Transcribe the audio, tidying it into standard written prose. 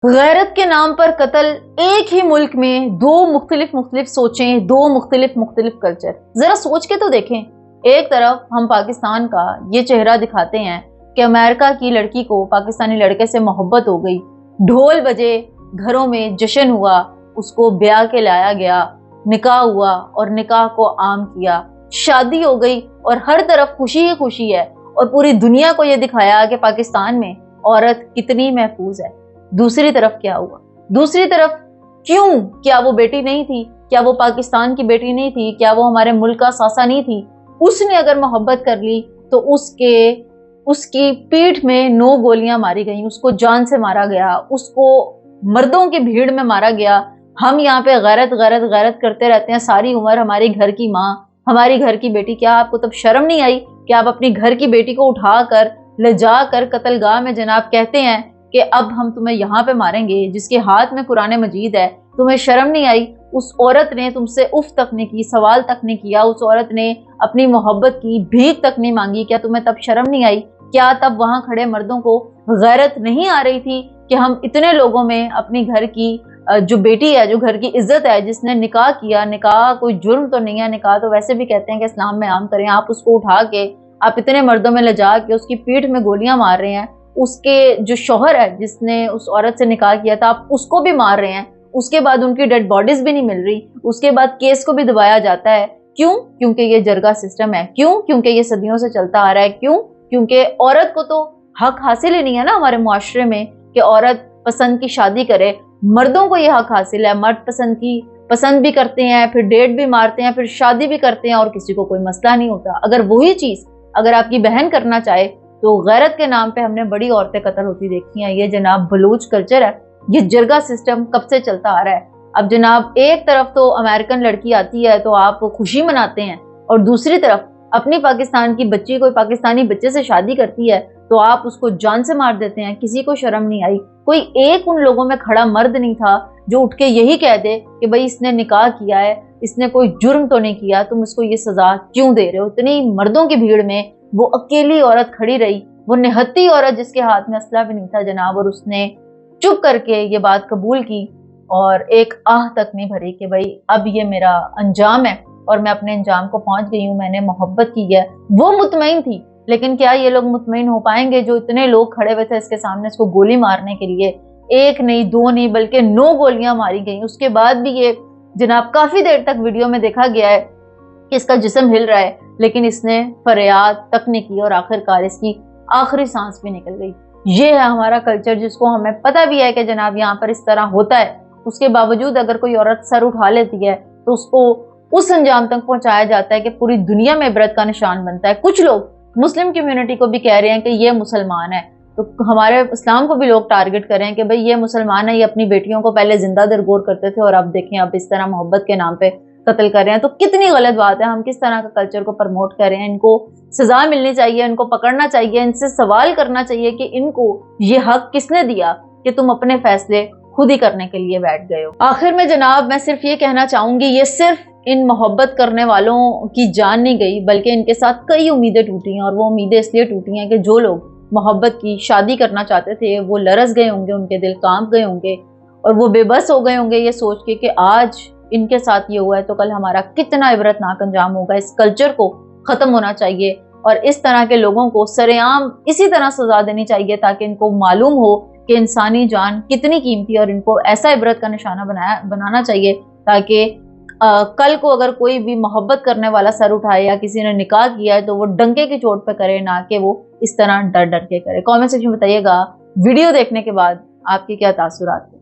غیرت کے نام پر قتل، ایک ہی ملک میں دو مختلف سوچیں، دو مختلف کلچر. ذرا سوچ کے تو دیکھیں. ایک طرف ہم پاکستان کا یہ چہرہ دکھاتے ہیں کہ امریکہ کی لڑکی کو پاکستانی لڑکے سے محبت ہو گئی، ڈھول بجے، گھروں میں جشن ہوا، اس کو بیاہ کے لایا گیا، نکاح ہوا اور نکاح کو عام کیا، شادی ہو گئی اور ہر طرف خوشی ہی خوشی ہے، اور پوری دنیا کو یہ دکھایا کہ پاکستان میں عورت کتنی محفوظ ہے. دوسری طرف کیا ہوا؟ دوسری طرف کیا وہ بیٹی نہیں تھی؟ کیا وہ پاکستان کی بیٹی نہیں تھی؟ کیا وہ ہمارے ملک کا ساسا نہیں تھی؟ اس نے اگر محبت کر لی تو اس کی پیٹھ میں 9 گولیاں ماری گئیں، اس کو جان سے مارا گیا، اس کو مردوں کی بھیڑ میں مارا گیا. ہم یہاں پہ غیرت کرتے رہتے ہیں ساری عمر، ہماری گھر کی ماں، ہماری گھر کی بیٹی. کیا آپ کو تب شرم نہیں آئی کہ آپ اپنی گھر کی بیٹی کو اٹھا کر لے جا کر قتل گاہ میں جناب کہتے ہیں کہ اب ہم تمہیں یہاں پہ ماریں گے، جس کے ہاتھ میں قرآن مجید ہے؟ تمہیں شرم نہیں آئی؟ اس عورت نے تم سے اف تک نہیں کی، سوال تک نہیں کیا، اس عورت نے اپنی محبت کی بھیک تک نہیں مانگی. کیا تمہیں تب شرم نہیں آئی؟ کیا تب وہاں کھڑے مردوں کو غیرت نہیں آ رہی تھی کہ ہم اتنے لوگوں میں اپنی گھر کی جو بیٹی ہے، جو گھر کی عزت ہے، جس نے نکاح کیا، نکاح کوئی جرم تو نہیں ہے، نکاح تو ویسے بھی کہتے ہیں کہ اسلام میں عام کریں، آپ اس کو اٹھا کے آپ اتنے مردوں میں لے جا کے اس کی پیٹھ میں گولیاں مار رہے ہیں. اس کے جو شوہر ہے جس نے اس عورت سے نکاح کیا تھا، آپ اس کو بھی مار رہے ہیں. اس کے بعد ان کی ڈیڈ باڈیز بھی نہیں مل رہی، اس کے بعد کیس کو بھی دبایا جاتا ہے. کیوں؟ کیونکہ یہ جرگہ سسٹم ہے. کیوں؟ کیونکہ یہ صدیوں سے چلتا آ رہا ہے. کیوں؟ کیونکہ عورت کو تو حق حاصل ہی نہیں ہے نا ہمارے معاشرے میں کہ عورت پسند کی شادی کرے. مردوں کو یہ حق حاصل ہے، مرد پسند بھی کرتے ہیں، پھر ڈیٹ بھی مارتے ہیں، پھر شادی بھی کرتے ہیں اور کسی کو کوئی مسئلہ نہیں ہوتا. اگر وہی چیز اگر آپ کی بہن کرنا چاہے تو غیرت کے نام پہ ہم نے بڑی عورتیں قتل ہوتی دیکھی ہیں. یہ جناب بلوچ کلچر ہے، یہ جرگہ سسٹم کب سے چلتا آ رہا ہے. اب جناب ایک طرف تو امریکن لڑکی آتی ہے تو آپ خوشی مناتے ہیں، اور دوسری طرف اپنی پاکستان کی بچی کوئی پاکستانی بچے سے شادی کرتی ہے تو آپ اس کو جان سے مار دیتے ہیں. کسی کو شرم نہیں آئی؟ کوئی ایک ان لوگوں میں کھڑا مرد نہیں تھا جو اٹھ کے یہی کہہ دے کہ بھائی اس نے نکاح کیا ہے، اس نے کوئی جرم تو نہیں کیا، تم اس کو یہ سزا کیوں دے رہے ہو؟ اتنی مردوں کی بھیڑ میں وہ اکیلی عورت کھڑی رہی، وہ نہتی عورت جس کے ہاتھ میں اسلحہ بھی نہیں تھا جناب، اور اس نے چپ کر کے یہ بات قبول کی اور ایک آہ تک نہیں بھری کہ بھائی اب یہ میرا انجام ہے اور میں اپنے انجام کو پہنچ گئی ہوں، میں نے محبت کی ہے. وہ مطمئن تھی. لیکن کیا یہ لوگ مطمئن ہو پائیں گے جو اتنے لوگ کھڑے ہوئے تھے اس کے سامنے اس کو گولی مارنے کے لیے؟ ایک نہیں، 2 نہیں، بلکہ 9 گولیاں ماری گئیں. اس کے بعد بھی یہ جناب کافی دیر تک ویڈیو میں دیکھا گیا ہے کہ اس کا جسم ہل رہا ہے، لیکن اس نے فریاد تک نہیں کی اور آخرکار اس کی آخری سانس بھی نکل گئی. یہ ہے ہمارا کلچر، جس کو ہمیں پتہ بھی ہے کہ جناب یہاں پر اس طرح ہوتا ہے. اس کے باوجود اگر کوئی عورت سر اٹھا لیتی ہے تو اس کو اس انجام تک پہنچایا جاتا ہے کہ پوری دنیا میں عبرت کا نشان بنتا ہے. کچھ لوگ مسلم کمیونٹی کو بھی کہہ رہے ہیں کہ یہ مسلمان ہے، تو ہمارے اسلام کو بھی لوگ ٹارگٹ کر رہے ہیں کہ بھئی یہ مسلمان ہے، یہ اپنی بیٹیوں کو پہلے زندہ درگور کرتے تھے اور اب دیکھیں اب اس طرح محبت کے نام پہ قتل کر رہے ہیں. تو کتنی غلط بات ہے. ہم کس طرح کا کلچر کو پرموٹ کر رہے ہیں؟ ان کو سزا ملنی چاہیے، ان کو پکڑنا چاہیے، ان سے سوال کرنا چاہیے کہ ان کو یہ حق کس نے دیا کہ تم اپنے فیصلے خود ہی کرنے کے لیے بیٹھ گئے ہو. آخر میں جناب میں صرف یہ کہنا چاہوں گی، یہ صرف ان محبت کرنے والوں کی جان نہیں گئی بلکہ ان کے ساتھ کئی امیدیں ٹوٹی ہیں، اور وہ امیدیں اس لیے ٹوٹی ہیں کہ جو لوگ محبت کی شادی کرنا چاہتے تھے وہ لرز گئے ہوں گے، ان کے دل کانپ گئے ہوں گے اور وہ بے بس ہو گئے ہوں گے یہ سوچ کے کہ آج ان کے ساتھ یہ ہوا ہے تو کل ہمارا کتنا عبرتناک انجام ہوگا. اس کلچر کو ختم ہونا چاہیے اور اس طرح کے لوگوں کو سر عام اسی طرح سزا دینی چاہیے تاکہ ان کو معلوم ہو کہ انسانی جان کتنی قیمتی ہے، اور ان کو ایسا عبرت کا نشانہ بنانا چاہیے تاکہ کل کو اگر کوئی بھی محبت کرنے والا سر اٹھائے یا کسی نے نکاح کیا ہے تو وہ ڈنکے کی چوٹ پہ کرے، نہ کہ وہ اس طرح ڈر ڈر کے کرے. کامنٹ سیکشن میں بتائیے گا ویڈیو دیکھنے کے بعد آپ کے کیا تاثرات ہیں.